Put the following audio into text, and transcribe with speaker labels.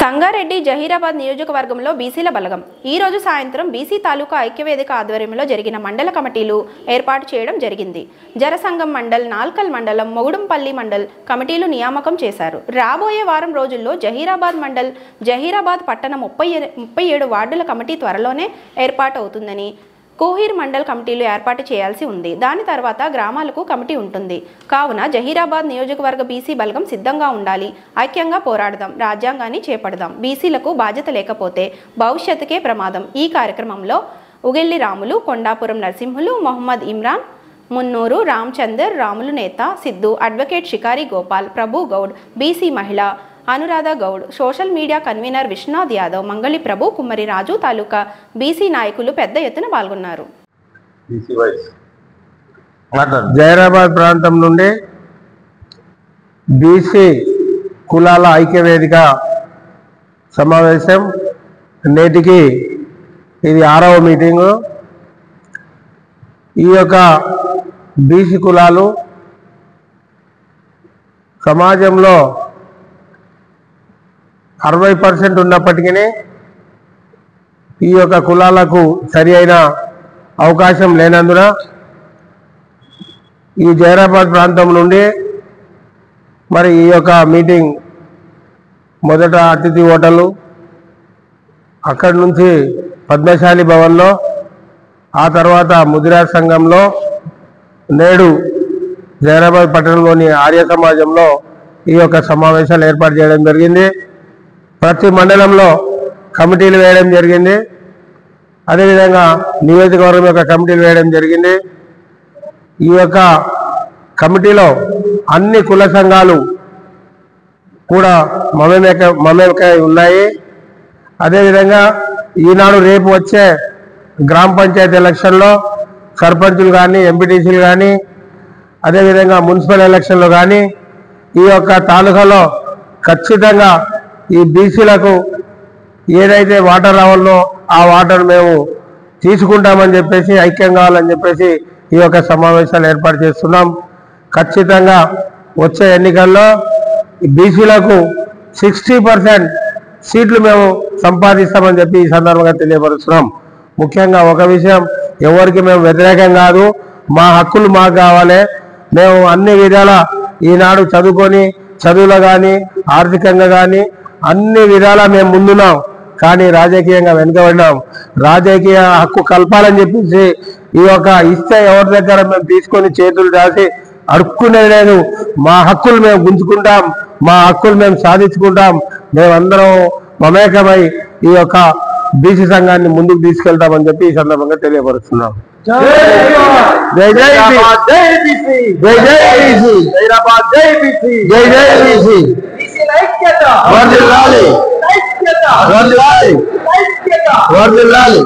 Speaker 1: సంగారెడ్డి జహీరాబాద్ నియోజకవర్గంలో బీసీల బలగం ఈ రోజు సాయంత్రం బీసీ తాలూకా ఐక్యవేదిక ఆధ్వర్యంలో జరిగిన మండల కమిటీలు ఏర్పాటు చేయడం జరిగింది. జరసంగం మండల్, నాల్కల్ మండలం, మొగుడంపల్లి మండల్ కమిటీలు నియామకం చేశారు. రాబోయే వారం రోజుల్లో జహీరాబాద్ మండల్, జహీరాబాద్ పట్టణ 37 వార్డుల కమిటీ త్వరలోనే ఏర్పాటు అవుతుందని, కోహీర్ మండల్ కమిటీలు ఏర్పాటు చేయాల్సి ఉంది. దాని తర్వాత గ్రామాలకు కమిటీ ఉంటుంది. కావున జహీరాబాద్ నియోజకవర్గ బీసీ బలగం సిద్ధంగా ఉండాలి. ఐక్యంగా పోరాడదాం, రాజ్యాంగాన్ని చేపడదాం. బీసీలకు బాధ్యత లేకపోతే భవిష్యత్తుకే ప్రమాదం. ఈ కార్యక్రమంలో ఉగెల్లి రాములు, కొండాపురం నరసింహులు, మొహమ్మద్ ఇమ్రాన్, మున్నూరు రామచందర్, రాములు నేత, సిద్ధు, అడ్వకేట్ షికారి గోపాల్, ప్రభు గౌడ్, బీసీ మహిళ Anuradha Goud, social media convener Vishwanath Yadav, Mangali Prabhu, Kummari Raju తాలూకా బీసీ నాయకులు పెద్ద ఎత్తున పాల్గొన్నారు.
Speaker 2: జహీరాబాద్ ప్రాంతం నుండి బీసీ కులాల ఐక్యవేదిక సమావేశం నేటికి ఇది 6వ మీటింగు. ఈ యొక్క బీసీ కులాలు సమాజంలో 60% ఉన్నప్పటికీ ఈ యొక్క కులాలకు సరి అయిన అవకాశం లేనందున ఈ జహీరాబాద్ ప్రాంతం నుండి మరి ఈ యొక్క మీటింగ్ మొదట అతిథి హోటలు, అక్కడి నుంచి పద్మశాలి భవన్లో, ఆ తర్వాత ముదిరాజ్ సంఘంలో, నేడు జహీరాబాద్ పట్టణంలోని ఆర్య సమాజంలో ఈ యొక్క సమావేశాలు ఏర్పాటు చేయడం జరిగింది. ప్రతి మండలంలో కమిటీలు వేయడం జరిగింది. అదేవిధంగా నియోజకవర్గం యొక్క కమిటీలు వేయడం జరిగింది. ఈ యొక్క కమిటీలో అన్ని కుల సంఘాలు కూడా మమేకమై ఉన్నాయి. అదేవిధంగా ఈనాడు రేపు వచ్చే గ్రామ పంచాయతీ ఎలక్షన్లో సర్పంచులు కానీ, ఎంపీటీసీలు కానీ, అదేవిధంగా మున్సిపల్ ఎలక్షన్లో కానీ ఈ యొక్క తాలూకాలో ఖచ్చితంగా ఈ బీసీలకు ఏదైతే వాటర్ రావాలో ఆ వాటర్ మేము తీసుకుంటామని చెప్పేసి, ఐక్యం కావాలని చెప్పేసి ఈ యొక్క సమావేశాలు ఏర్పాటు చేస్తున్నాం. ఖచ్చితంగా వచ్చే ఎన్నికల్లో బీసీలకు 60% సీట్లు మేము సంపాదిస్తామని చెప్పి ఈ సందర్భంగా తెలియపరుస్తున్నాం. ముఖ్యంగా ఒక విషయం, ఎవరికి మేము వ్యతిరేకం కాదు, మా హక్కులు మాకు కావాలి. మేము అన్ని విధాల ఈనాడు చదువుకొని, చదువులో కానీ, ఆర్థికంగా కానీ అన్ని విధాలా మేము ముందున్నాం. కానీ రాజకీయంగా వెనుకబడినాం. రాజకీయ హక్కు కల్పాలని చెప్పేసి ఈ యొక్క ఇస్తే ఎవరి దగ్గర మేము తీసుకొని చేతులు రాసి అడుక్కునేది లేదు. మా హక్కులు మేము గుంజుకుంటాం, మా హక్కులు మేము సాధించుకుంటాం. మేమందరం మమేకమై ఈ యొక్క బీసీ సంఘాన్ని ముందుకు తీసుకెళ్తామని చెప్పి ఈ సందర్భంగా తెలియపరుస్తున్నాం. జై జై జై బీసీ, జై జై బీసీ, జహీరాబాద్ జై బీసీ, జై జై బీసీ. వర్ధిల్లాలి, వర్ధిల్లాలి, వర్ధిల్లాలి.